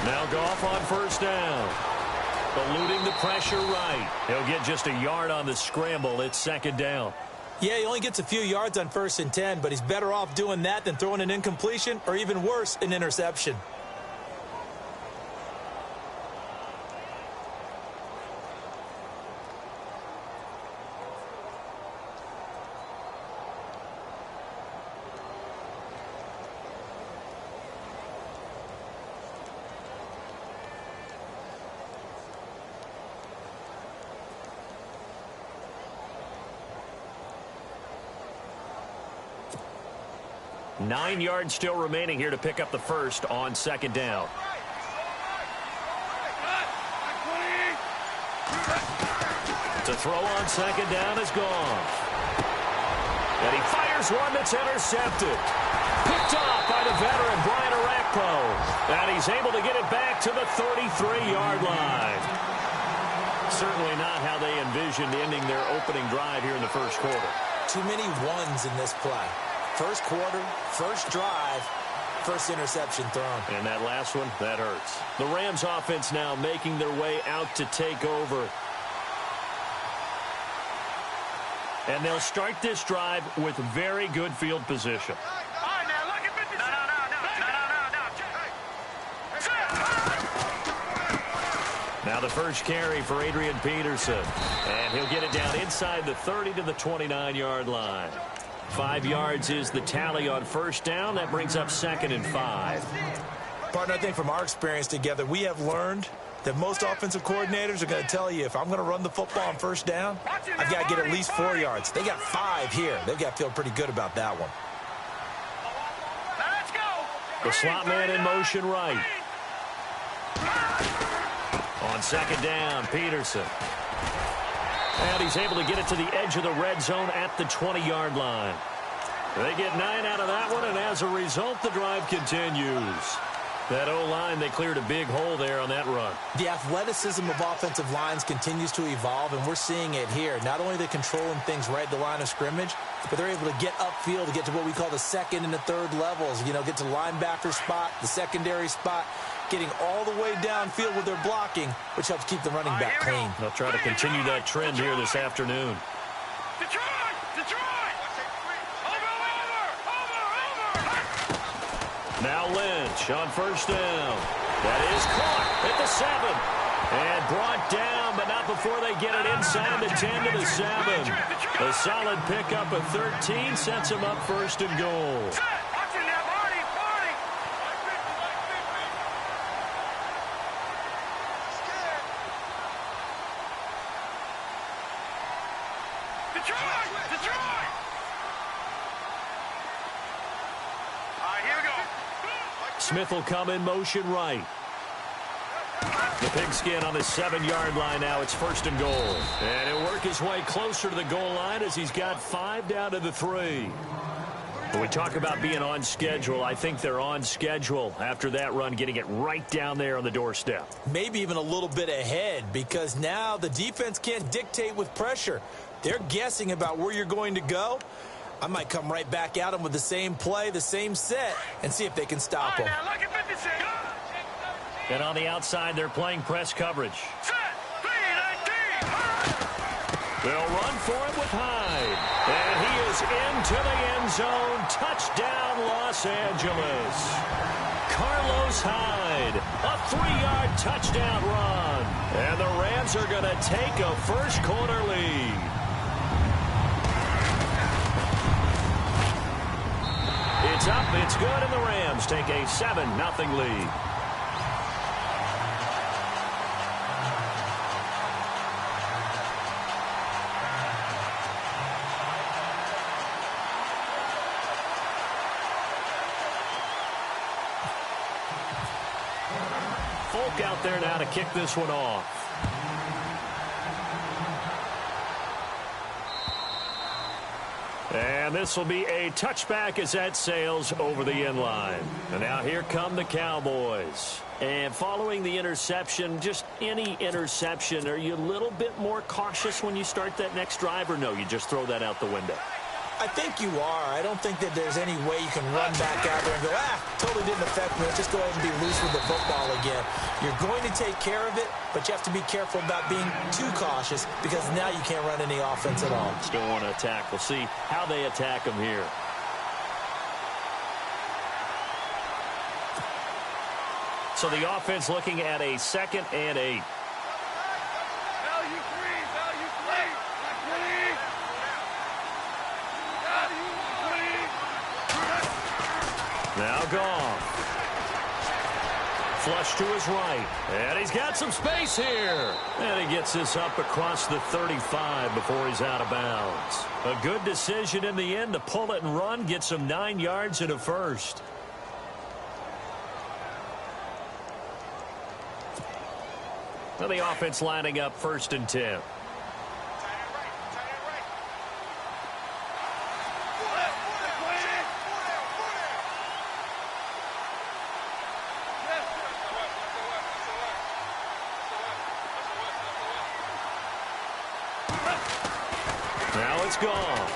Now Goff on first down. Eluding the pressure right. He'll get just a yard on the scramble. It's second down. Yeah, he only gets a few yards on 1st and 10, but he's better off doing that than throwing an incompletion or even worse, an interception. Nine yards still remaining here to pick up the first on second down. To throw on second down is gone. And he fires one that's intercepted. Picked off by the veteran Brian Orakpo. And he's able to get it back to the 33-yard line. Certainly not how they envisioned ending their opening drive here in the first quarter. Too many ones in this play. First quarter, first drive, first interception thrown. And that last one, that hurts. The Rams offense now making their way out to take over. And they'll start this drive with very good field position. Now the first carry for Adrian Peterson. And he'll get it down inside the 30 to the 29-yard line. 5 yards is the tally on first down. That brings up 2nd and 5. Partner, I think from our experience together, we have learned that most offensive coordinators are going to tell you, if I'm going to run the football on first down, I've got to get at least 4 yards. They got 5 here. They've got to feel pretty good about that one. The slot man in motion right. On second down, Peterson. And he's able to get it to the edge of the red zone at the 20-yard line. They get 9 out of that one, and as a result, the drive continues. That O-line, they cleared a big hole there on that run. The athleticism of offensive lines continues to evolve, and we're seeing it here. Not only are they controlling things right at the line of scrimmage, but they're able to get upfield to get to what we call the second and the third levels. You know, get to the linebacker spot, the secondary spot, getting all the way downfield with their blocking, which helps keep the running back clean. They'll try to continue that trend here this afternoon. Now Lynch on first down. That is caught at the 7. And brought down, but not before they get it inside the 10 to the 7. A solid pickup of 13 sets them up first and goal. Smith will come in motion right. The pigskin on the 7-yard line now. It's first and goal. And he'll work his way closer to the goal line as he's got 5 down to the 3. When we talk about being on schedule, I think they're on schedule after that run, getting it right down there on the doorstep. Maybe even a little bit ahead, because now the defense can't dictate with pressure. They're guessing about where you're going to go. I might come right back at them with the same play, the same set, and see if they can stop them. And on the outside, they're playing press coverage. They'll run for it with Hyde. And he is into the end zone. Touchdown, Los Angeles. Carlos Hyde, a 3-yard touchdown run. And the Rams are going to take a first quarter lead. It's up, it's good, and the Rams take a 7-0 lead. Folk out there now to kick this one off. And this will be a touchback as that sails over the end line. And now here come the Cowboys. And following the interception, just any interception, are you a little bit more cautious when you start that next drive, or no, you just throw that out the window? I think you are. I don't think that there's any way you can run back out there and go, totally didn't affect me. Let's just go ahead and be loose with the football again. You're going to take care of it, but you have to be careful about being too cautious because now you can't run any offense at all. Still want to attack. We'll see how they attack him here. So the offense looking at a 2nd and 8. Now gone. Flush to his right. And he's got some space here. And he gets this up across the 35 before he's out of bounds. A good decision in the end to pull it and run. Gets him 9 yards and a first. Well, the offense lining up 1st and 10. Now it's gone.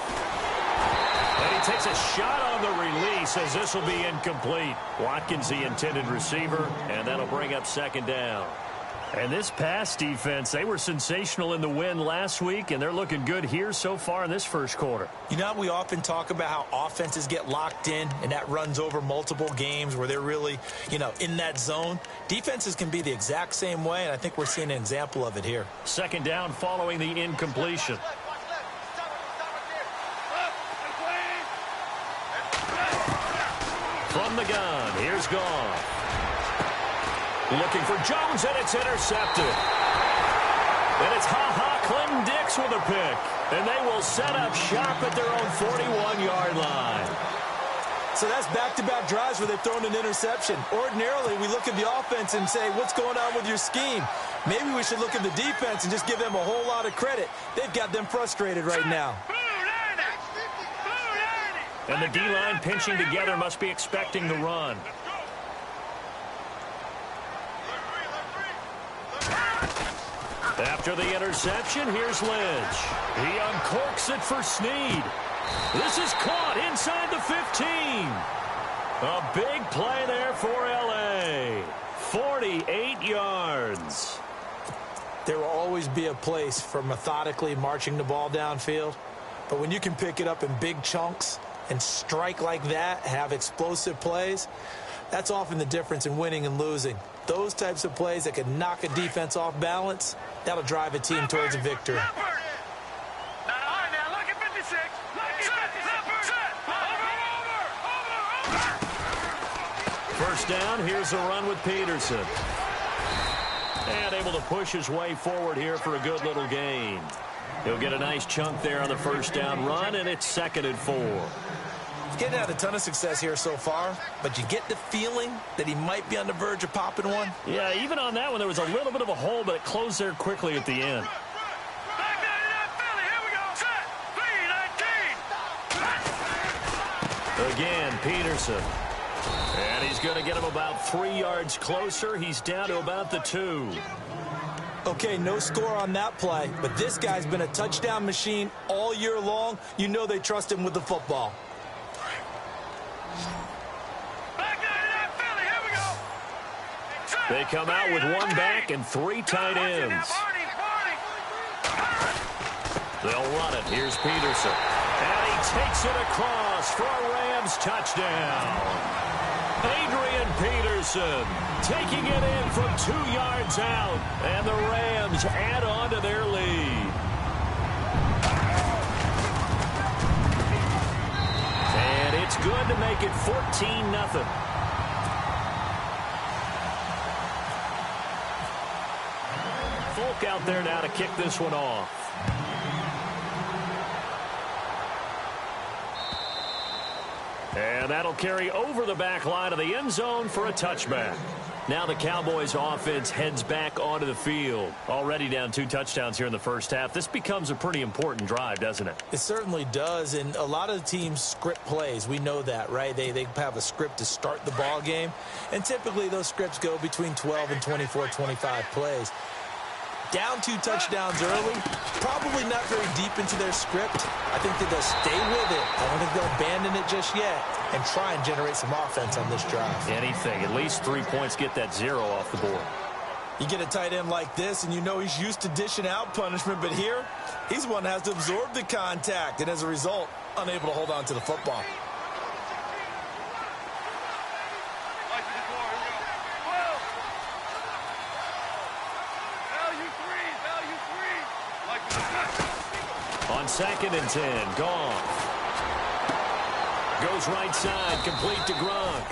And he takes a shot on the release as this will be incomplete. Watkins, the intended receiver, and that'll bring up 2nd down. And this pass defense, they were sensational in the win last week, and they're looking good here so far in this first quarter. You know, we often talk about how offenses get locked in, and that runs over multiple games where they're really, in that zone. Defenses can be the exact same way, and I think we're seeing an example of it here. 2nd down following the incompletion. From the gun, here's Goff. Looking for Jones, and it's intercepted. And it's Clinton Dix with a pick. And they will set up shop at their own 41-yard line. So that's back-to-back drives where they've thrown an interception. Ordinarily, we look at the offense and say, what's going on with your scheme? Maybe we should look at the defense and just give them a whole lot of credit. They've got them frustrated right now. And the D-line pinching together must be expecting the run. After the interception, here's Lynch. He uncorks it for Snead. This is caught inside the 15. A big play there for L.A. 48 yards. There will always be a place for methodically marching the ball downfield. But when you can pick it up in big chunks and strike like that, have explosive plays, that's often the difference in winning and losing. Those types of plays that can knock a defense off balance, that'll drive a team towards a victory. First down, here's a run with Peterson. And able to push his way forward here for a good little gain. He'll get a nice chunk there on the first down run, and it's 2nd and 4. He's getting had a ton of success here so far, but you get the feeling that he might be on the verge of popping one. Yeah, even on that one, there was a little bit of a hole, but it closed there quickly at the end. Again, Peterson. And he's going to get him about 3 yards closer. He's down to about the 2. Okay, no score on that play, but this guy's been a touchdown machine all year long. You know they trust him with the football. They come out with 1 back and 3 tight ends. They'll run it. Here's Peterson. And he takes it across for a Rams touchdown. Adrian Peterson taking it in from 2 yards out. And the Rams add on to their lead. And it's good to make it 14-0. Folk out there now to kick this one off. And that'll carry over the back line of the end zone for a touchback. Now the Cowboys offense heads back onto the field. Already down 2 touchdowns here in the first half. This becomes a pretty important drive, doesn't it? It certainly does, and a lot of the teams script plays. We know that, right? They have a script to start the ball game, and typically those scripts go between 12 and 24, 25 plays. Down 2 touchdowns early, probably not very deep into their script. I think that they'll stay with it. I don't think they'll abandon it just yet and try and generate some offense on this drive. Anything. At least 3 points, get that 0 off the board. You get a tight end like this, and you know he's used to dishing out punishment, but here, he's the one that has to absorb the contact, and as a result, unable to hold on to the football. On 2nd and 10, Goff. Goes right side, complete to Gronk.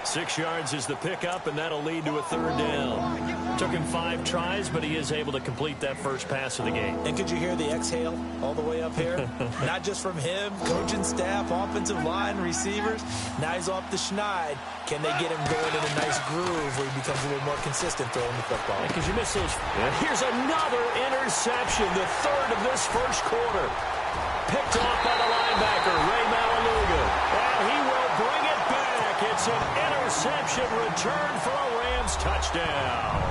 6 yards is the pickup, and that'll lead to a 3rd down. Took him 5 tries, but he is able to complete that first pass of the game. And could you hear the exhale all the way up here? Not just from him, coaching staff, offensive line, receivers. Now he's off the schneid. Can they get him going in a nice groove where he becomes a little more consistent throwing the football? Because you miss those. And here's another interception, the 3rd of this first quarter. Picked off by the linebacker, RayNel24's. And he will bring it back. It's an interception return for a Rams touchdown.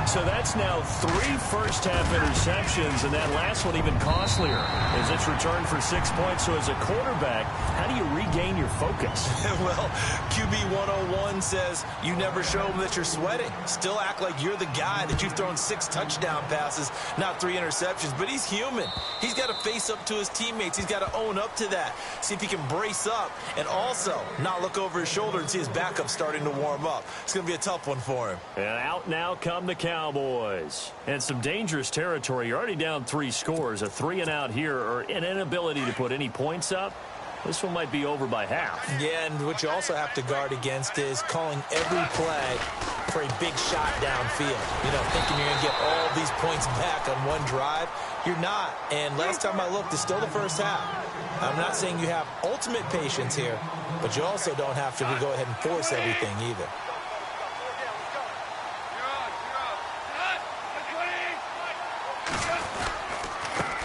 So that's now 3 first-half interceptions, and that last one even costlier as it's returned for 6 points. So as a quarterback, how do you regain your focus? Well, QB 101 says you never show them that you're sweating. Still act like you're the guy, that you've thrown 6 touchdown passes, not 3 interceptions. But he's human. He's got to face up to his teammates. He's got to own up to that. See if he can brace up and also not look over his shoulder and see his backup starting to warm up. It's going to be a tough one for him. And out now come the Cowboys. And some dangerous territory. You're already down 3 scores. A 3-and-out here, or an inability to put any points up. This one might be over by half. Yeah, and what you also have to guard against is calling every play for a big shot downfield. You know, thinking you're going to get all these points back on one drive. You're not. And last time I looked, it's still the first half. I'm not saying you have ultimate patience here, but you also don't have to go ahead and force everything either.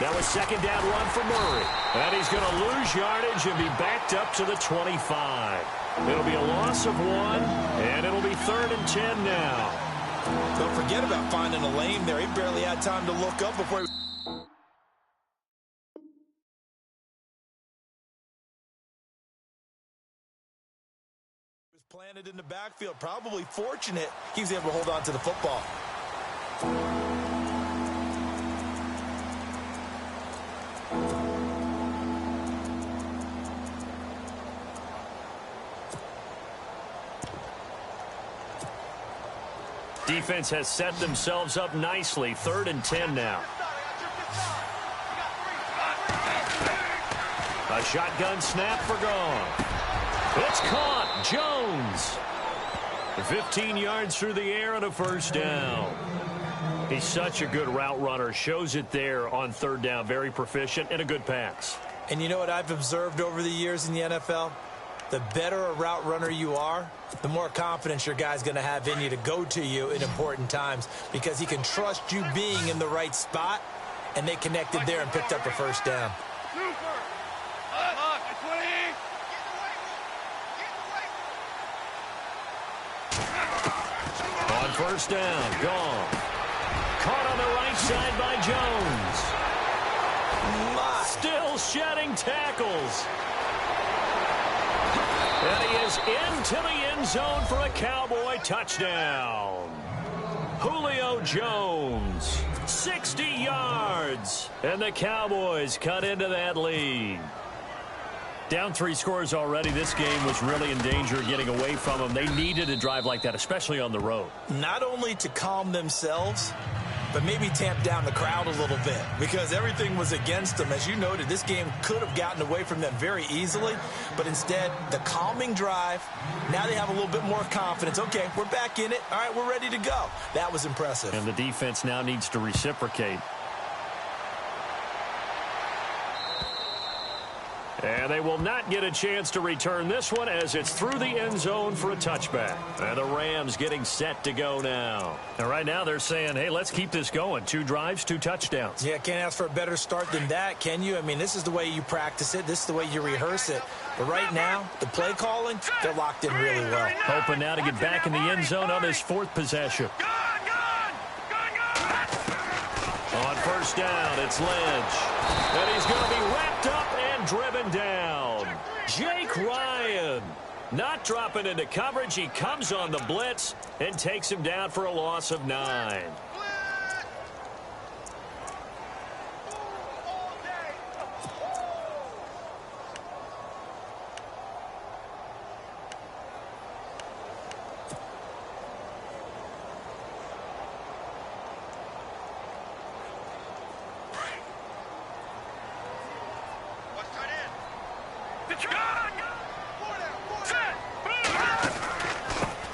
Now a 2nd down run for Murray. And he's going to lose yardage and be backed up to the 25. It'll be a loss of 1, and it'll be 3rd and 10 now. Don't forget about finding a lane there. He barely had time to look up before he was planted in the backfield. Probably fortunate he was able to hold on to the football. Defense has set themselves up nicely. 3rd and 10 now. A shotgun snap for Goff. It's caught. Jones. 15 yards through the air and a 1st down. He's such a good route runner. Shows it there on 3rd down. Very proficient and a good pass. And you know what I've observed over the years in the NFL? The better a route runner you are, the more confidence your guy's going to have in you to go to you in important times, because he can trust you being in the right spot, and they connected there and picked up a 1st down. On 1st down, Goff. Caught on the right side by Jones. Still shedding tackles. And he is into the end zone for a Cowboy touchdown. Julio Jones, 60 yards. And the Cowboys cut into that lead. Down 3 scores already. This game was really in danger of getting away from them. They needed a drive like that, especially on the road. Not only to calm themselves, but maybe tamp down the crowd a little bit, because everything was against them. As you noted, this game could have gotten away from them very easily, but instead, the calming drive, now they have a little bit more confidence. Okay, we're back in it. All right, we're ready to go. That was impressive. And the defense now needs to reciprocate. And they will not get a chance to return this one as it's through the end zone for a touchback. And the Rams getting set to go now. And right now they're saying, hey, let's keep this going. 2 drives, 2 touchdowns. Yeah, can't ask for a better start than that, can you? I mean, this is the way you practice it. This is the way you rehearse it. But right now, the play calling, they're locked in really well. Hoping now to get back in the end zone on his 4th possession. On first down, it's Lynch. And he's going to be wrapped up and driven down. Jake Ryan not dropping into coverage. He comes on the blitz and takes him down for a loss of 9.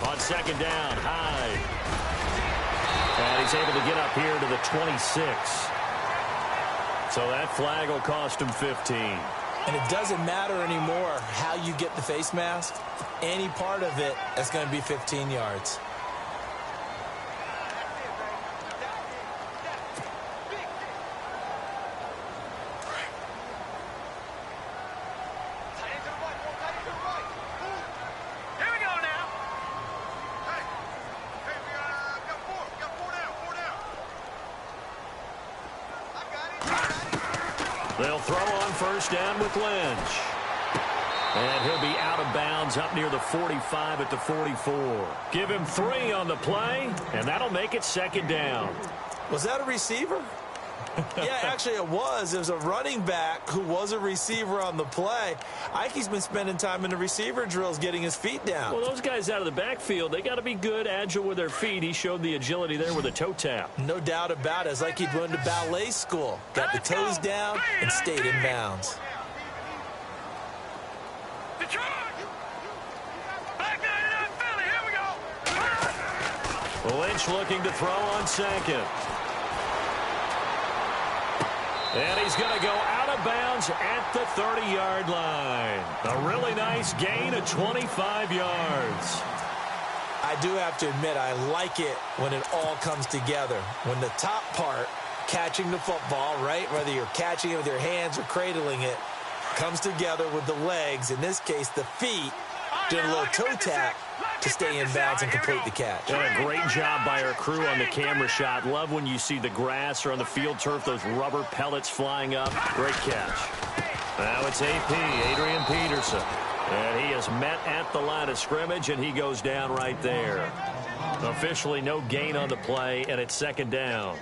On second down, Hyde. And he's able to get up here to the 26. So that flag will cost him 15. And it doesn't matter anymore how you get the face mask. Any part of it is going to be 15 yards. They'll throw on first down with Lynch. And he'll be out of bounds up near the 45 at the 44. Give him 3 on the play, and that'll make it second down. Was that a receiver? Yeah, actually it was. It was a running back who was a receiver on the play. Ike's been spending time in the receiver drills getting his feet down. Well, those guys out of the backfield, they got to be good, agile with their feet. He showed the agility there with a toe tap. No doubt about it. It's like he'd went to ballet school. Got the toes down and stayed in bounds. Lynch looking to throw on second. And he's going to go out of bounds at the 30-yard line. A really nice gain of 25 yards. I do have to admit, I like it when it all comes together. When the top part, catching the football, right, whether you're catching it with your hands or cradling it, comes together with the legs, in this case the feet, doing a little toe tap to stay in bounds and complete the catch. And a great job by our crew on the camera shot. Love when you see the grass or on the field turf, those rubber pellets flying up. Great catch. Now it's AP, Adrian Peterson. And he is met at the line of scrimmage, and he goes down right there. Officially no gain on the play, and it's second down.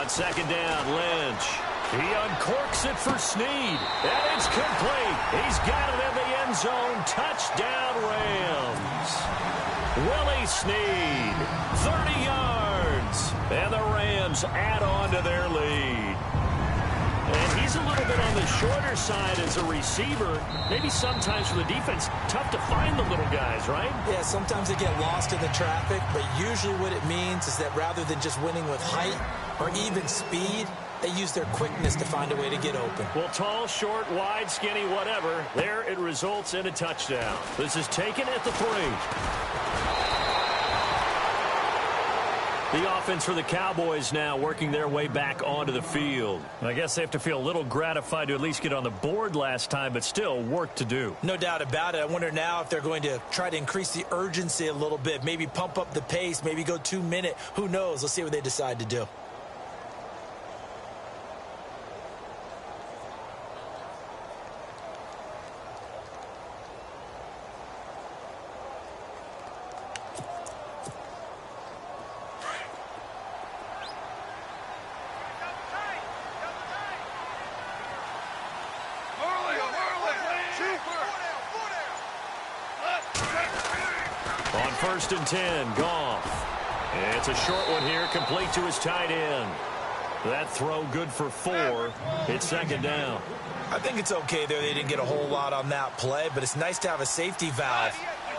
Second down, Lynch. He uncorks it for Snead, and it's complete. He's got it in the end zone. Touchdown, Rams. Willie Snead, 30 yards, and the Rams add on to their lead. And he's a little bit on the shorter side as a receiver. Maybe sometimes for the defense, tough to find the little guys, right? Yeah, sometimes they get lost in the traffic, but usually what it means is that rather than just winning with height or even speed, they use their quickness to find a way to get open. Well, tall, short, wide, skinny, whatever, there it results in a touchdown. This is taken at the 3. The offense for the Cowboys now working their way back onto the field. I guess they have to feel a little gratified to at least get on the board last time, but still work to do. No doubt about it. I wonder now if they're going to try to increase the urgency a little bit, maybe pump up the pace, maybe go 2-minute. Who knows? Let's see what they decide to do. On first and 10, Goff. It's a short one here, complete to his tight end. That throw good for 4. It's second down. I think it's okay there. They didn't get a whole lot on that play, but it's nice to have a safety valve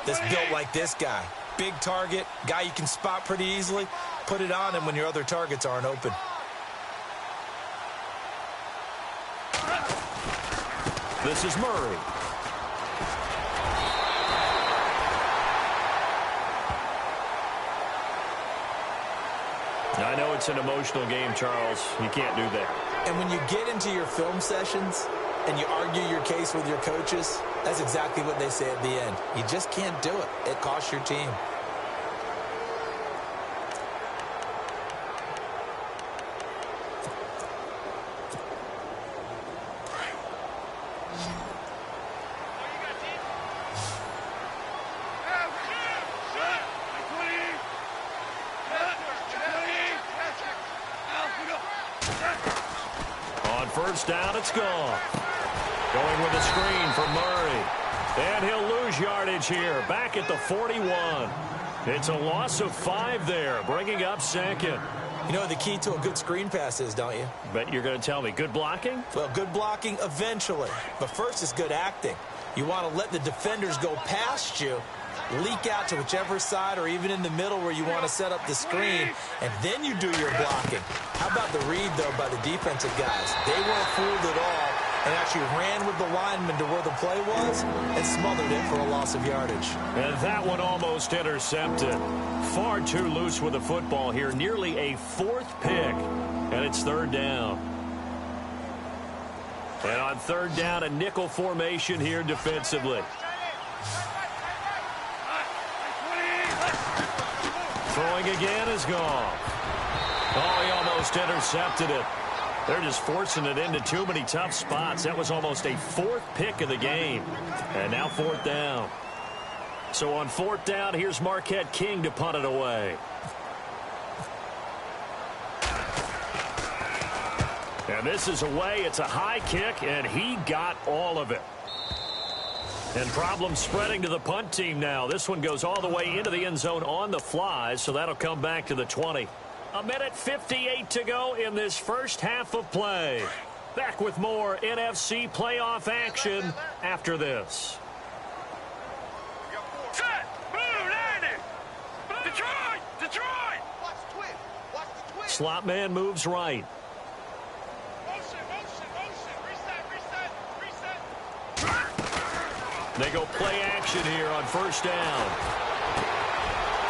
that's built like this guy. Big target, guy you can spot pretty easily. Put it on him when your other targets aren't open. This is Murray. it's an emotional game, Charles. You can't do that. And when you get into your film sessions and you argue your case with your coaches, that's exactly what they say at the end. You just can't do it. It costs your team. First down, it's gone. Going with a screen for Murray. And he'll lose yardage here. Back at the 41. It's a loss of 5 there, bringing up second. You know what the key to a good screen pass is, don't you? Bet you're going to tell me. Good blocking? Well, good blocking eventually. But first is good acting. You want to let the defenders go past you, leak out to whichever side or even in the middle where you want to set up the screen, and then you do your blocking. How about the read, though, by the defensive guys? They weren't fooled at all and actually ran with the lineman to where the play was and smothered it for a loss of yardage. And that one almost intercepted. Far too loose with the football here. Nearly a 4th pick, and it's 3rd down. And on 3rd down, a nickel formation here defensively. Throwing again is gone. Oh, he almost intercepted it. They're just forcing it into too many tough spots. That was almost a 4th pick of the game. And now 4th down. So on 4th down, here's Marquette King to punt it away. And this is away. It's a high kick, and he got all of it. And problems spreading to the punt team now. This one goes all the way into the end zone on the fly, so that'll come back to the 20. 1:58 to go in this first half of play. Back with more NFC playoff action after this. Set! Move, landing! Detroit! Detroit! Watch the twist! Watch the twist! Slot man moves right. Motion, motion, motion! Reset, reset, reset! They go play action here on first down.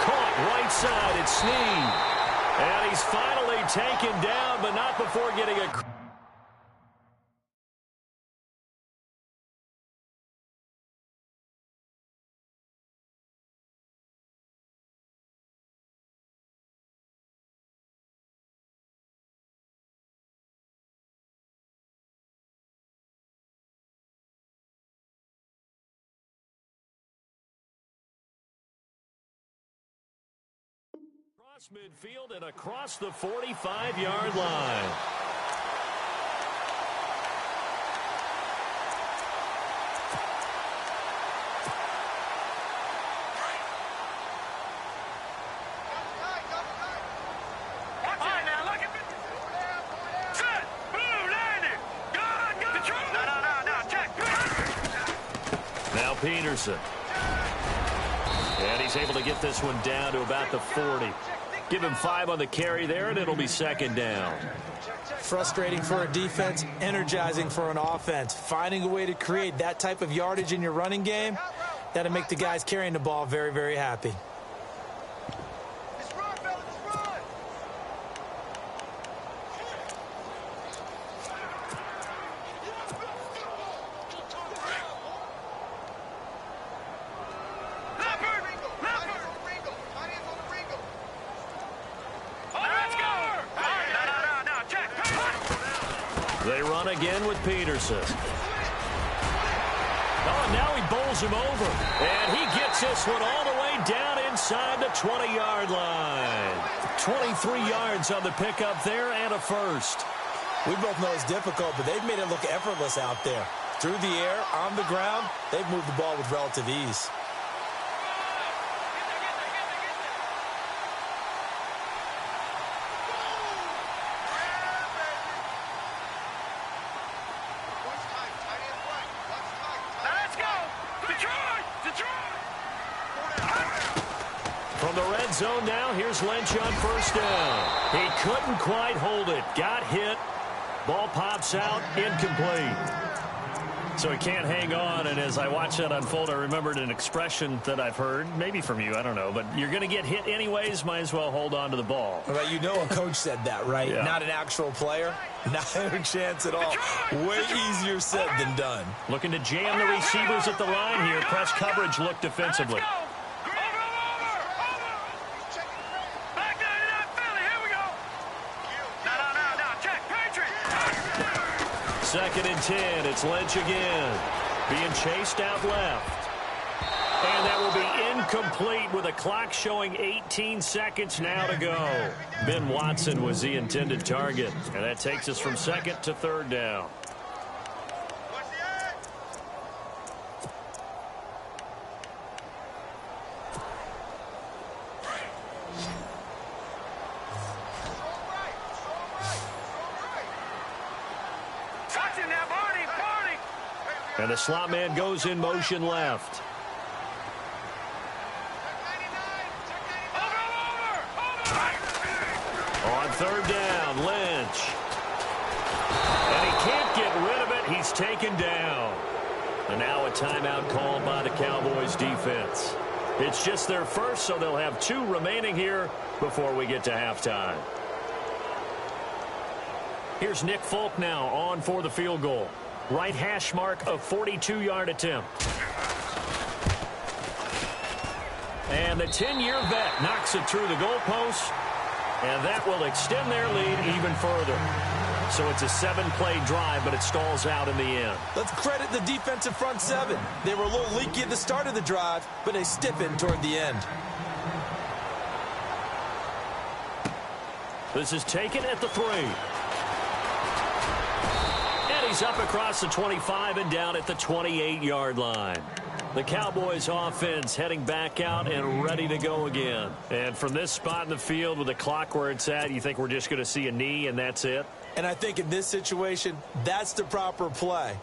Caught right side, it's Snead. And he's finally taken down, but not before getting a... Across midfield and across the 45-yard line. Now Peterson. And he's able to get this one down to about the 40. Give him 5 on the carry there, and it'll be second down. Frustrating for a defense, energizing for an offense. Finding a way to create that type of yardage in your running game, that'll make the guys carrying the ball very, very happy. They run again with Peterson. Oh, and now he bowls him over. And he gets this one all the way down inside the 20-yard line. 23 yards on the pickup there and a first. We both know it's difficult, but they've made it look effortless out there. Through the air, on the ground, they've moved the ball with relative ease. From the red zone now, here's Lynch on first down. He couldn't quite hold it. Got hit. Ball pops out, incomplete. So he can't hang on, and as I watch that unfold, I remembered an expression that I've heard, maybe from you, I don't know, but you're going to get hit anyways, might as well hold on to the ball. Well, you know a coach said that, right? Yeah. Not an actual player. Not a chance at all. Way easier said than done. Looking to jam the receivers at the line here. Press coverage look defensively. Second and 10. It's Lynch again. Being chased out left. And that will be incomplete with a clock showing 18 seconds now to go. Ben Watson was the intended target. And that takes us from second to third down. And the slot man goes in motion left. On third down, Lynch. And he can't get rid of it. He's taken down. And now a timeout called by the Cowboys defense. It's just their first, so they'll have 2 remaining here before we get to halftime. Here's Nick Folk now on for the field goal. Right hash mark, a 42-yard attempt. And the 10-year vet knocks it through the goalpost, and that will extend their lead even further. So it's a 7-play drive, but it stalls out in the end. Let's credit the defensive front 7. They were a little leaky at the start of the drive, but they stiffened toward the end. This is taken at the 3. He's up across the 25 and down at the 28-yard line. The Cowboys offense heading back out and ready to go again. And from this spot in the field with the clock where it's at, you think we're just going to see a knee and that's it? And I think in this situation, that's the proper play.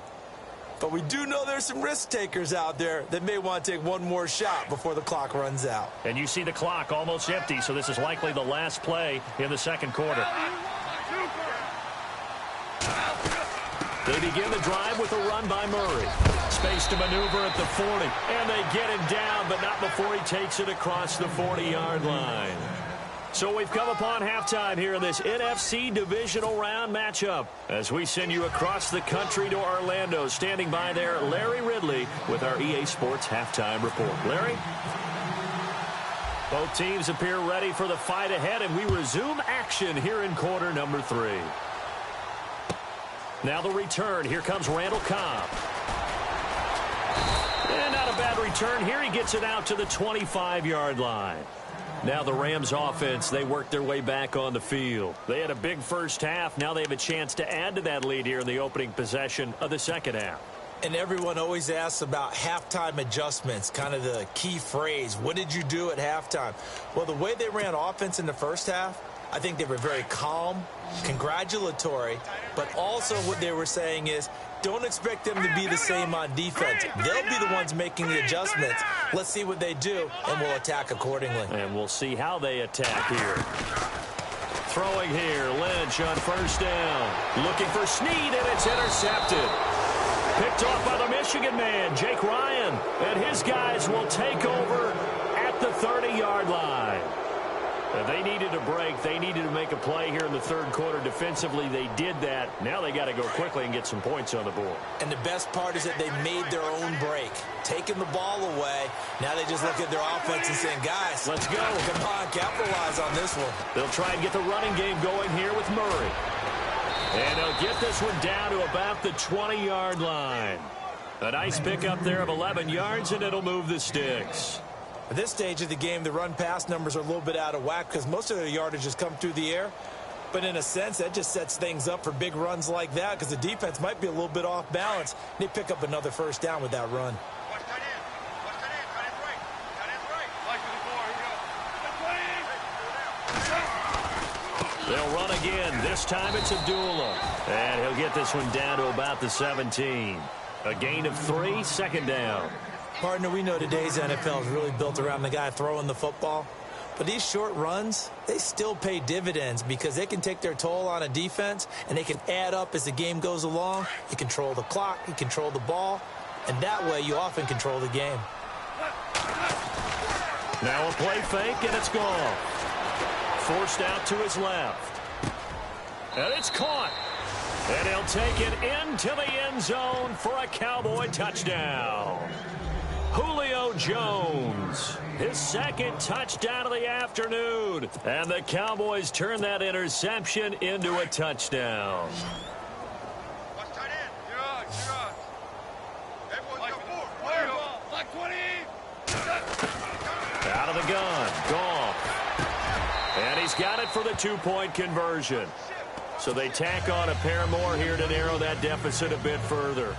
But we do know there's some risk takers out there that may want to take one more shot before the clock runs out. And you see the clock almost empty, so this is likely the last play in the second quarter. They begin the drive with a run by Murray. Space to maneuver at the 40. And they get him down, but not before he takes it across the 40-yard line. So we've come upon halftime here in this NFC divisional round matchup. As we send you across the country to Orlando, standing by there, Larry Ridley with our EA Sports halftime report. Larry? Both teams appear ready for the fight ahead, and we resume action here in quarter number 3. Now the return. Here comes Randall Cobb. And not a bad return here. He gets it out to the 25-yard line. Now the Rams offense, they work their way back on the field. They had a big first half. Now they have a chance to add to that lead here in the opening possession of the second half. And everyone always asks about halftime adjustments, kind of the key phrase. What did you do at halftime? Well, the way they ran offense in the first half, I think they were very calm, congratulatory, but also what they were saying is don't expect them to be the same on defense. They'll be the ones making the adjustments. Let's see what they do, and we'll attack accordingly. And we'll see how they attack here. Throwing here, Lynch on first down. Looking for Snead, and it's intercepted. Picked off by the Michigan man, Jake Ryan. And his guys will take over at the 30-yard line. They needed a break. They needed to make a play here in the third quarter defensively. They did that. Now they got to go quickly and get some points on the board. And the best part is that they made their own break. Taking the ball away. Now they just look at their offense and saying, guys, let's go. Come on, capitalize on this one. They'll try and get the running game going here with Murray. And they'll get this one down to about the 20-yard line. A nice pickup there of 11 yards, and it'll move the sticks. At this stage of the game, the run-pass numbers are a little bit out of whack because most of their yardage has come through the air. But in a sense, that just sets things up for big runs like that because the defense might be a little bit off balance. They pick up another first down with that run. They'll run again. This time it's Abdullah. And he'll get this one down to about the 17. A gain of 3, second down. Partner, we know today's NFL is really built around the guy throwing the football. But these short runs, they still pay dividends because they can take their toll on a defense and they can add up as the game goes along. You control the clock, you control the ball, and that way you often control the game. Now a play fake, and it's gone. Forced out to his left. And it's caught. And he'll take it into the end zone for a Cowboy touchdown. Julio Jones, his second touchdown of the afternoon. And the Cowboys turn that interception into a touchdown. Out of the gun, Goff. And he's got it for the two-point conversion. So they tack on a pair more here to narrow that deficit a bit further.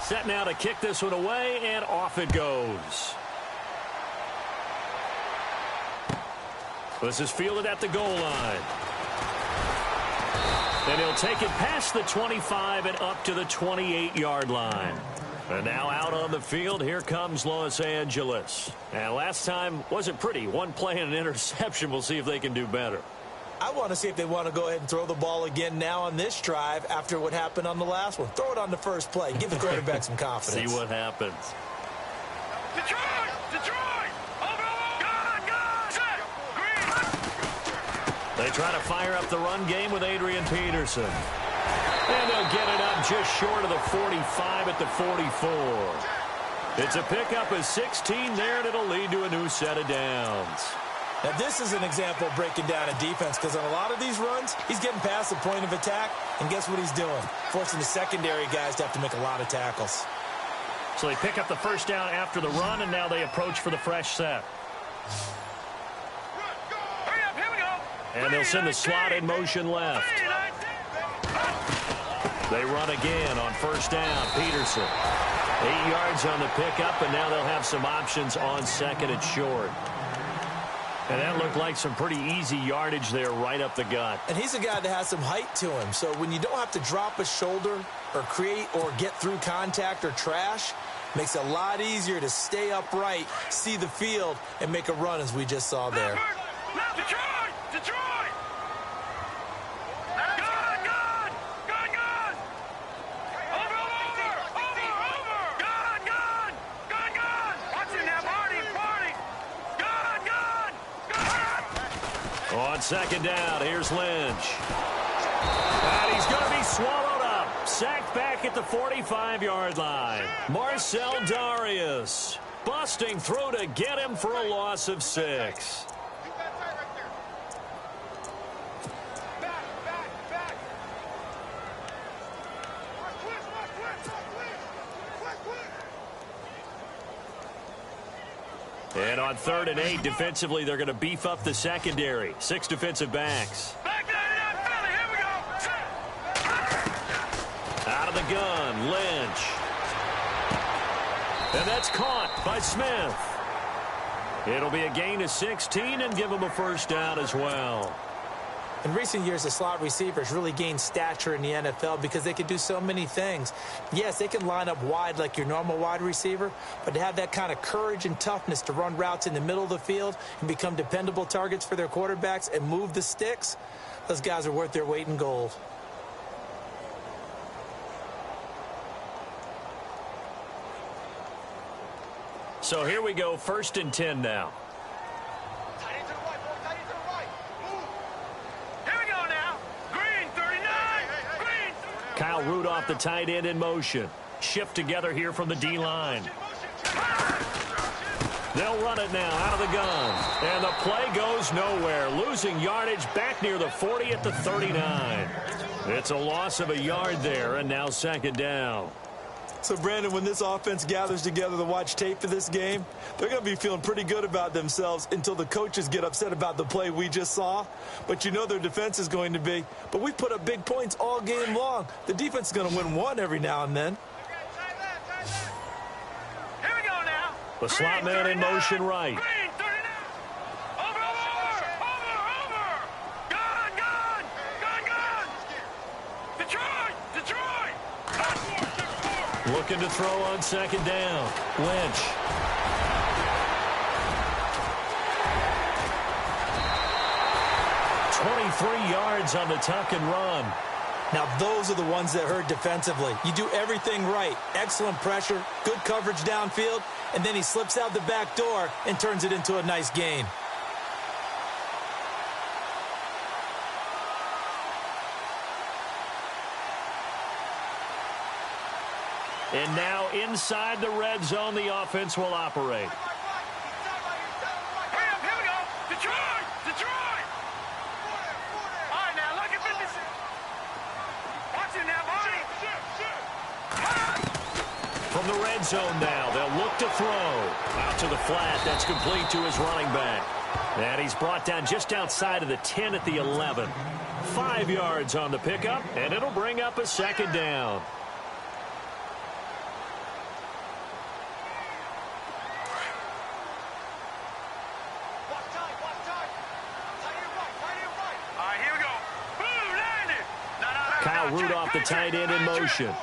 Set now to kick this one away, and off it goes. This is fielded at the goal line. And he'll take it past the 25 and up to the 28-yard line. And now out on the field, here comes Los Angeles. And last time wasn't pretty. One play and an interception. We'll see if they can do better. I want to see if they want to go ahead and throw the ball again now on this drive after what happened on the last one. Throw it on the first play. Give the quarterback some confidence. See what happens. Detroit! Detroit! Over! They try to fire up the run game with Adrian Peterson. And they'll get it up just short of the 45 at the 44. It's a pickup of 16 there, and it'll lead to a new set of downs. Now, this is an example of breaking down a defense because on a lot of these runs, he's getting past the point of attack, and guess what he's doing? Forcing the secondary guys to have to make a lot of tackles. So they pick up the first down after the run, and now they approach for the fresh set. Hurry up, here we go. And they'll send the slot in motion left. They run again on first down. Peterson. 8 yards on the pickup, and now they'll have some options on second and short. And that looked like some pretty easy yardage there right up the gut. And he's a guy that has some height to him. So when you don't have to drop a shoulder or create or get through contact or trash, makes it a lot easier to stay upright, see the field, and make a run as we just saw there. Detroit! Detroit! On second down, here's Lynch. And he's going to be swallowed up. Sacked back at the 45-yard line. Marcel Darius busting through to get him for a loss of 6. And on 3rd and 8, defensively, they're going to beef up the secondary. 6 defensive backs. Here we go. Out of the gun, Lynch. And that's caught by Smith. It'll be a gain of 16 and give him a first down as well. In recent years, the slot receivers really gained stature in the NFL because they can do so many things. Yes, they can line up wide like your normal wide receiver, but to have that kind of courage and toughness to run routes in the middle of the field and become dependable targets for their quarterbacks and move the sticks, those guys are worth their weight in gold. So here we go, 1st and 10 now. Kyle Rudolph, the tight end, in motion. Shift together here from the D-line. They'll run it now out of the gun. And the play goes nowhere. Losing yardage back near the 40 at the 39. It's a loss of a yard there, and now second down. So, Brandon, when this offense gathers together to watch tape for this game, they're going to be feeling pretty good about themselves until the coaches get upset about the play we just saw. But you know their defense is going to be. But we put up big points all game long. The defense is going to win one every now and then. Here we go now. The slot man in motion right. Looking to throw on second down. Lynch. "23 yards on the tuck and run." Now, those are the ones that hurt defensively. You do everything right. Excellent pressure, good coverage downfield, and then he slips out the back door and turns it into a nice gain. And now inside the red zone, the offense will operate. Hurry up, here we go. Detroit! Detroit! All right, now, look at 56. Watch him now, Barney. From the red zone now, they'll look to throw. Out to the flat, that's complete to his running back. And he's brought down just outside of the 10 at the 11. 5 yards on the pickup, and it'll bring up a second down. Kyle Rudolph, the tight end, in motion. Gone!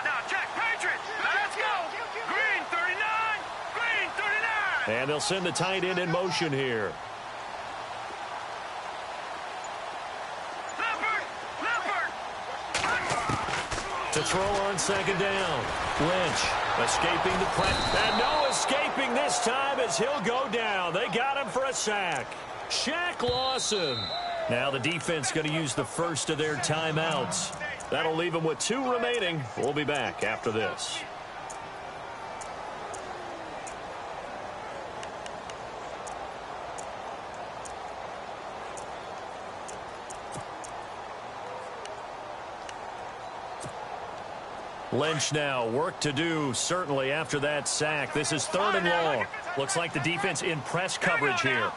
No, check, Patriots! Let's go! Green 39! Green 39! And they'll send the tight end in motion here. Leopard! To throw on second down. Lynch escaping the press. And no escaping this time as he'll go down. They got him for a sack. Shaq Lawson. Now the defense going to use the first of their timeouts. That'll leave them with 2 remaining. We'll be back after this. Lynch now, work to do, certainly after that sack. This is 3rd and long. Looks like the defense in press coverage here.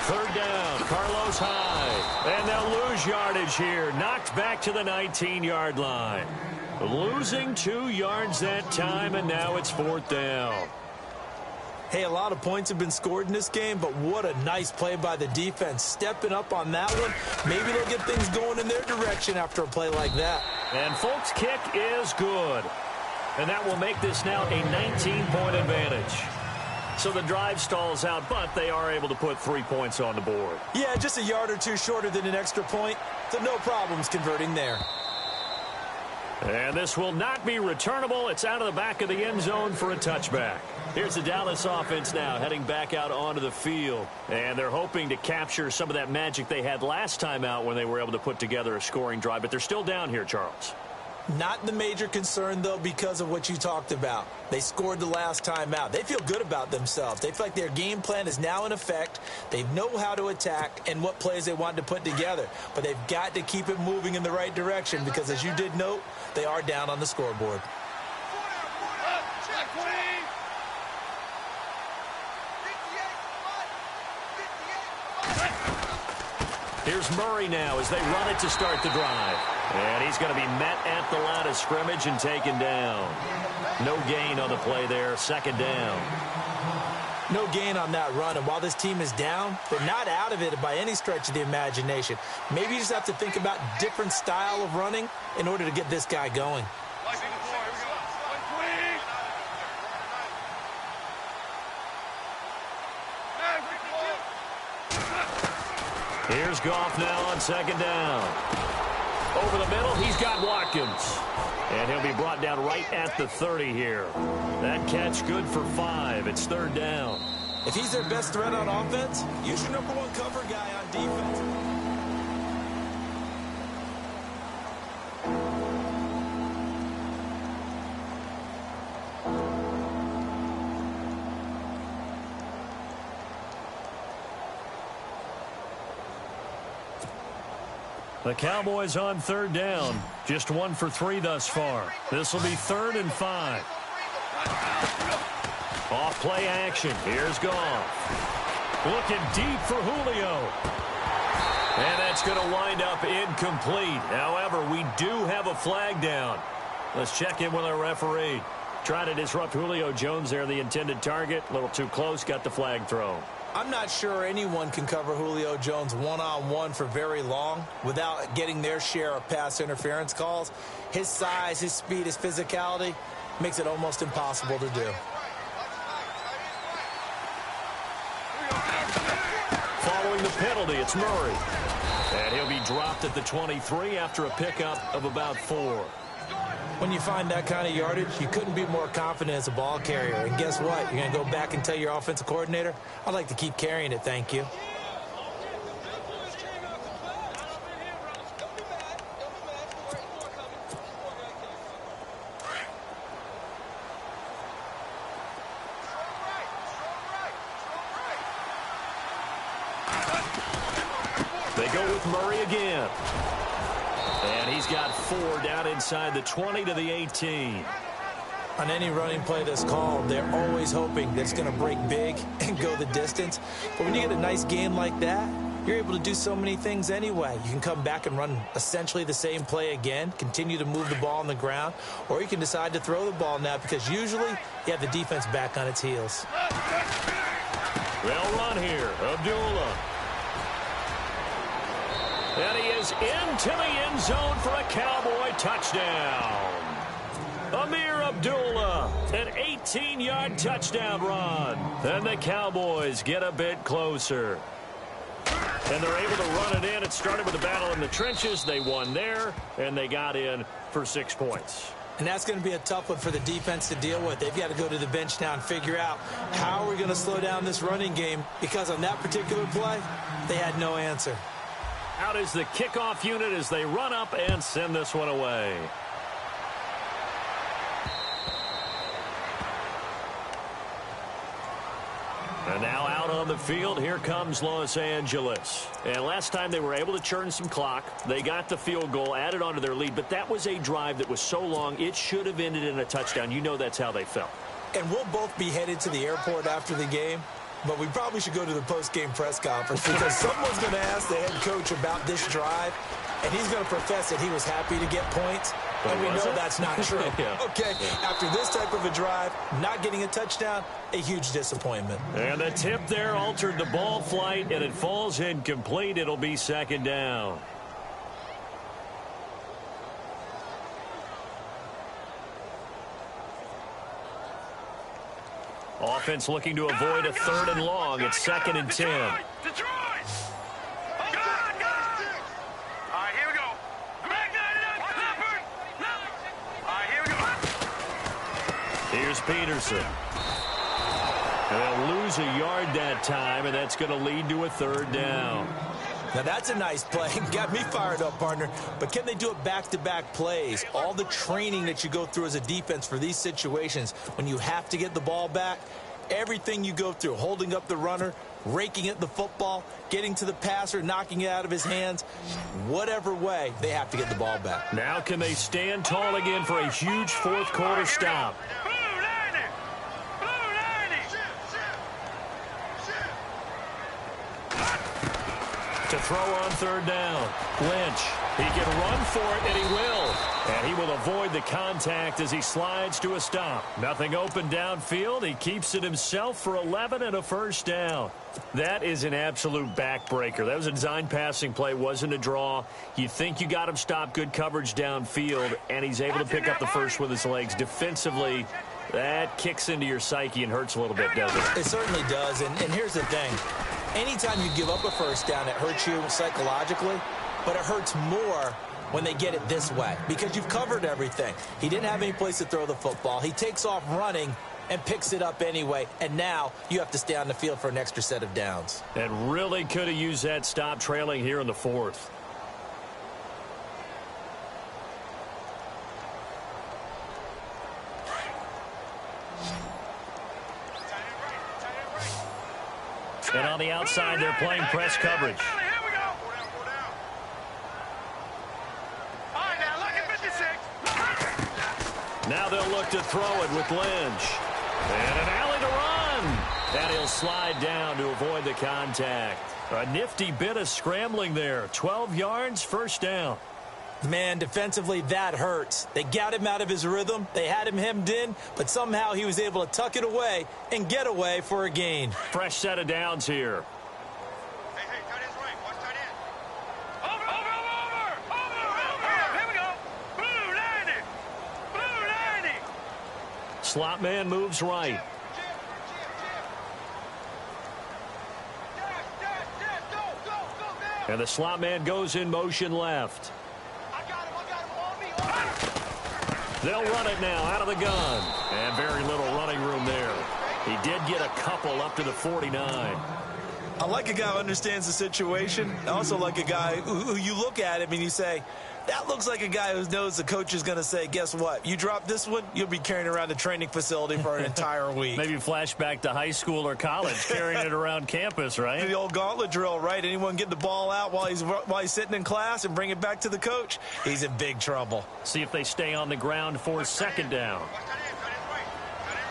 3rd down, Carlos Hyde. And they'll lose yardage here. Knocked back to the 19-yard line. Losing 2 yards that time, and now it's 4th down. Hey, a lot of points have been scored in this game, but what a nice play by the defense. Stepping up on that one. Maybe they'll get things going in their direction after a play like that. And Folk's kick is good. And that will make this now a 19-point advantage. So the drive stalls out, but they are able to put 3 points on the board. Yeah, just a yard or 2 shorter than an extra point, so no problems converting there. And this will not be returnable. It's out of the back of the end zone for a touchback. Here's the Dallas offense now heading back out onto the field. And they're hoping to capture some of that magic they had last time out when they were able to put together a scoring drive. But they're still down here, Charles. Not the major concern, though, because of what you talked about. They scored the last time out. They feel good about themselves. They feel like their game plan is now in effect. They know how to attack and what plays they want to put together. But they've got to keep it moving in the right direction because, as you did note, they are down on the scoreboard. Here's Murray now as they run it to start the drive. And he's going to be met at the line of scrimmage and taken down. No gain on the play there, 2nd down. No gain on that run, and while this team is down, they're not out of it by any stretch of the imagination. Maybe you just have to think about different style of running in order to get this guy going. Here's Goff now on 2nd down. Over the middle, he's got Watkins. And he'll be brought down right at the 30 here. That catch good for 5. It's 3rd down. If he's their best threat on offense, use your #1 cover guy on defense. The Cowboys on 3rd down. Just 1 for 3 thus far. This will be 3rd and 5. Off play action. Here's Goff. Looking deep for Julio. And that's going to wind up incomplete. However, we do have a flag down. Let's check in with our referee. Trying to disrupt Julio Jones there, the intended target. A little too close, got the flag thrown. I'm not sure anyone can cover Julio Jones one-on-one for very long without getting their share of pass interference calls. His size, his speed, his physicality makes it almost impossible to do. Following the penalty, it's Murray. And he'll be dropped at the 23 after a pickup of about 4. When you find that kind of yardage, you couldn't be more confident as a ball carrier. And guess what? You're going to go back and tell your offensive coordinator, I'd like to keep carrying it, thank you. They go with Murray again. And he's got 4 down inside the 20 to the 18. On any running play that's called, they're always hoping that it's going to break big and go the distance. But when you get a nice game like that, you're able to do so many things anyway. You can come back and run essentially the same play again, continue to move the ball on the ground, or you can decide to throw the ball now because usually you have the defense back on its heels. They'll run here. Abdullah. And he is into the end zone for a Cowboy touchdown. Amir Abdullah, an 18-yard touchdown run. And the Cowboys get a bit closer. And they're able to run it in. It started with a battle in the trenches. They won there, and they got in for 6 points. And that's going to be a tough one for the defense to deal with. They've got to go to the bench now and figure out how are we going to slow down this running game, because on that particular play, they had no answer. Out is the kickoff unit as they run up and send this one away. And now out on the field, here comes Los Angeles. And last time they were able to churn some clock. They got the field goal, added on to their lead, but that was a drive that was so long, it should have ended in a touchdown. You know that's how they felt. And we'll both be headed to the airport after the game. But we probably should go to the post-game press conference because someone's going to ask the head coach about this drive, and he's going to profess that he was happy to get points, and we know that's not true. Yeah. Okay, after this type of a drive, not getting a touchdown, a huge disappointment. And the tip there altered the ball flight, and it falls incomplete. It'll be 2nd down. Offense looking to avoid a 3rd and long. It's 2nd and 10. Detroit! Go on, go on! All right, here we go. All right, here we go. Here's Peterson. And they'll lose a yard that time, and that's going to lead to a 3rd down. Now, that's a nice play. Got me fired up, partner. But can they do it back-to-back plays? All the training that you go through as a defense for these situations, when you have to get the ball back, everything you go through, holding up the runner, raking at the football, getting to the passer, knocking it out of his hands, whatever way, they have to get the ball back. Now can they stand tall again for a huge 4th quarter stop? To throw on 3rd down. Lynch. He can run for it, and he will. And he will avoid the contact as he slides to a stop. Nothing open downfield. He keeps it himself for 11 and a 1st down. That is an absolute backbreaker. That was a design passing play. Wasn't a draw. You think you got him stopped. Good coverage downfield, and he's able to pick up the first with his legs. Defensively, that kicks into your psyche and hurts a little bit, doesn't it? It certainly does, and here's the thing. Anytime you give up a 1st down, it hurts you psychologically, but it hurts more when they get it this way because you've covered everything. He didn't have any place to throw the football. He takes off running and picks it up anyway, and now you have to stay on the field for an extra set of downs. And really could have used that stop trailing here in the 4th. And on the outside, they're playing press coverage. Here we go. All right, now look at 56. Now they'll look to throw it with Lynch. And an alley to run. And he'll slide down to avoid the contact. A nifty bit of scrambling there. 12 yards, 1st down. Man, defensively, that hurts. They got him out of his rhythm. They had him hemmed in, but somehow he was able to tuck it away and get away for a gain. Fresh set of downs here. Hey, tight end's right. Watch tight end. Over. Here we go. Blue 90. Slot man moves right. Go. And the slot man goes in motion left. I got him on me. They'll run it now out of the gun. And very little running room there. He did get a couple up to the 49. I like a guy who understands the situation. I also like a guy who you look at him and you say, that looks like a guy who knows the coach is going to say, guess what? You drop this one, you'll be carrying around the training facility for an entire week. Maybe flashback to high school or college, carrying it around campus, right? The old gauntlet drill, right? Anyone get the ball out while he's sitting in class and bring it back to the coach? He's in big trouble. See if they stay on the ground for second down.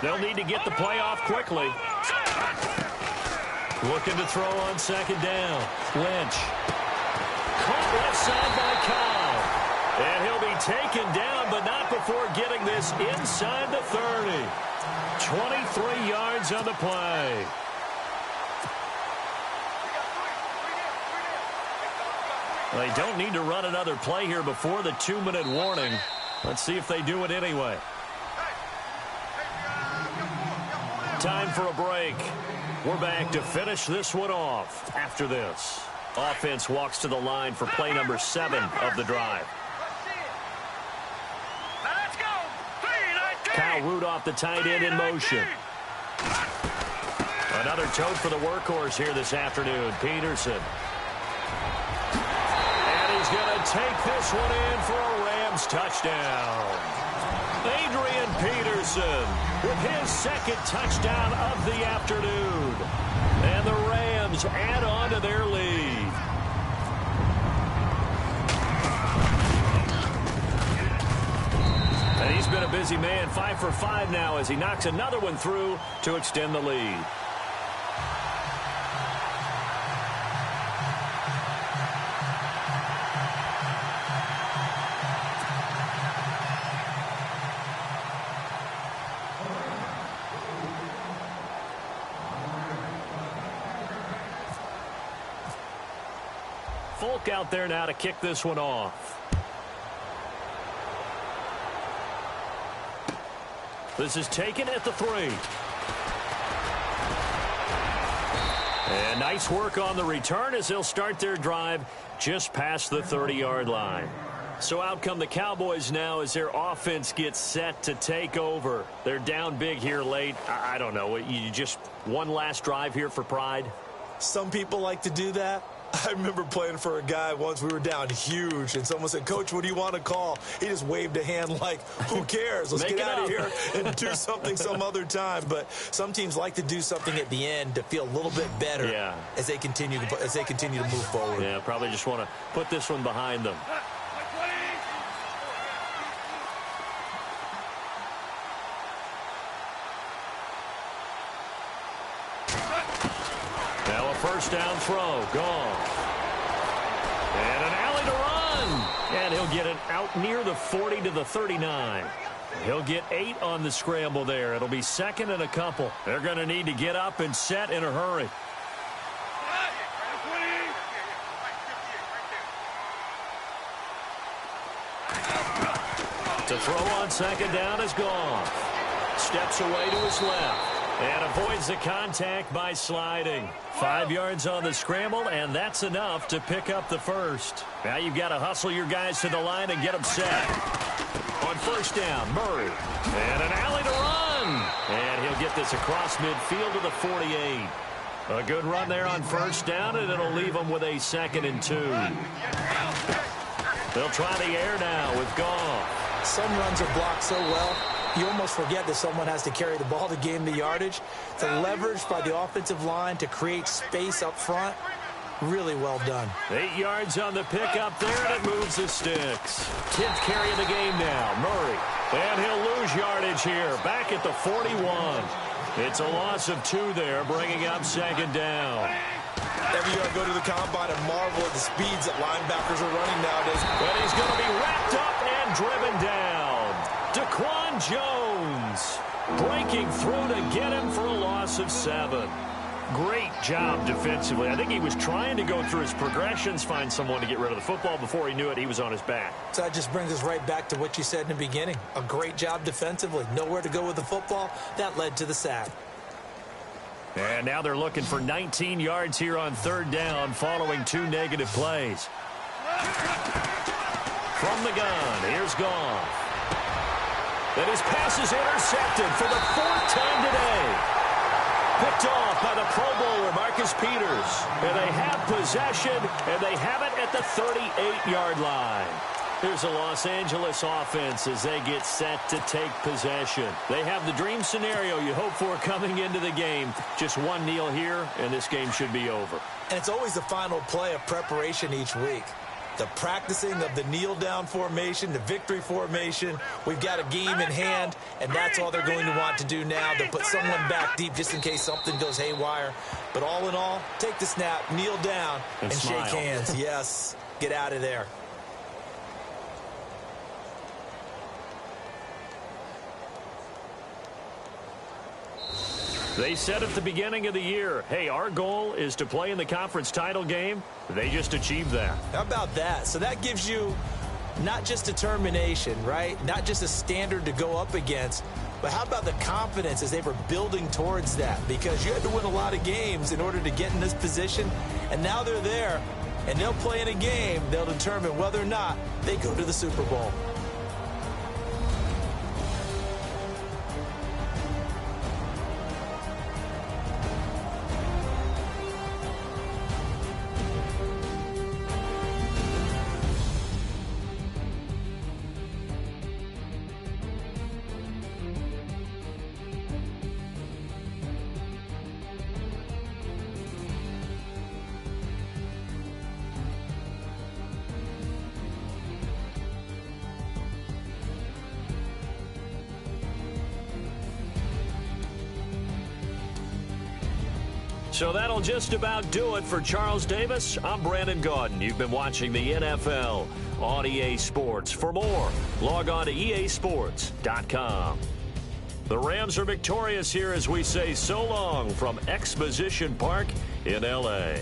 They'll need to get the play off quickly. Looking to throw on second down. Lynch. Caught left side by Kyle. And he'll be taken down, but not before getting this inside the 30. 23 yards on the play. They don't need to run another play here before the 2-minute warning. Let's see if they do it anyway. Time for a break. We're back to finish this one off after this. Offense walks to the line for play number 7 of the drive. Kyle Rudolph, the tight end, in motion. Another tote for the workhorse here this afternoon, Peterson. And he's going to take this one in for a Rams touchdown. Adrian Peterson with his second touchdown of the afternoon. And the Rams add on to their lead. And he's been a busy man, 5 for 5 now as he knocks another one through to extend the lead. Folk out there now to kick this one off. This is taken at the 3. And nice work on the return as they'll start their drive just past the 30-yard line. So out come the Cowboys now as their offense gets set to take over. They're down big here late. I don't know. You just one last drive here for pride? Some people like to do that. I remember playing for a guy once. We were down huge, and someone said, Coach, what do you want to call? He just waved a hand like, who cares? Let's get out of here and do something some other time. But some teams like to do something at the end to feel a little bit better as they continue to move forward. Yeah, probably just want to put this one behind them. Now a first down throw, gone. And an alley to run. And he'll get it out near the 40 to the 39. He'll get 8 on the scramble there. It'll be second and a couple. They're going to need to get up and set in a hurry. To throw on second down is gone. Steps away to his left. And avoids the contact by sliding. 5 yards on the scramble, and that's enough to pick up the first. Now you've got to hustle your guys to the line and get them set. On first down, Murray. And an alley to run. And he'll get this across midfield to the 48. A good run there on first down, and it'll leave them with a 2nd and 2. They'll try the air now with Goff. Some runs are blocked so well, you almost forget that someone has to carry the ball to gain the yardage. The leverage by the offensive line to create space up front, really well done. 8 yards on the pickup there, and it moves the sticks. 10th carry of the game now, Murray. And he'll lose yardage here, back at the 41. It's a loss of 2 there, bringing up second down. Every year I go to the combine and marvel at the speeds that linebackers are running nowadays. And he's going to be wrapped up and driven down. Daquan Jones breaking through to get him for a loss of 7. Great job defensively. I think he was trying to go through his progressions, find someone to get rid of the football. Before he knew it, he was on his back. So that just brings us right back to what you said in the beginning. A great job defensively. Nowhere to go with the football. That led to the sack. And now they're looking for 19 yards here on 3rd down following 2 negative plays. From the gun, here's Goff. And his pass is intercepted for the 4th time today. Picked off by the Pro Bowler, Marcus Peters. And they have possession, and they have it at the 38-yard line. Here's the Los Angeles offense as they get set to take possession. They have the dream scenario you hope for coming into the game. Just one kneel here, and this game should be over. And it's always the final play of preparation each week. The practicing of the kneel-down formation, the victory formation. We've got a game in hand, and that's all they're going to want to do now. They'll put someone back deep just in case something goes haywire. But all in all, take the snap, kneel down, and shake hands. Yes, get out of there. They said at the beginning of the year, hey, our goal is to play in the conference title game. They just achieved that. How about that? So that gives you not just determination, right? Not just a standard to go up against, but how about the confidence as they were building towards that? Because you had to win a lot of games in order to get in this position, and now they're there, and they'll play in a game. They'll determine whether or not they go to the Super Bowl. So that'll just about do it for Charles Davis. I'm Brandon Gaudin. You've been watching the NFL on EA Sports. For more, log on to easports.com. The Rams are victorious here as we say so long from Exposition Park in L.A.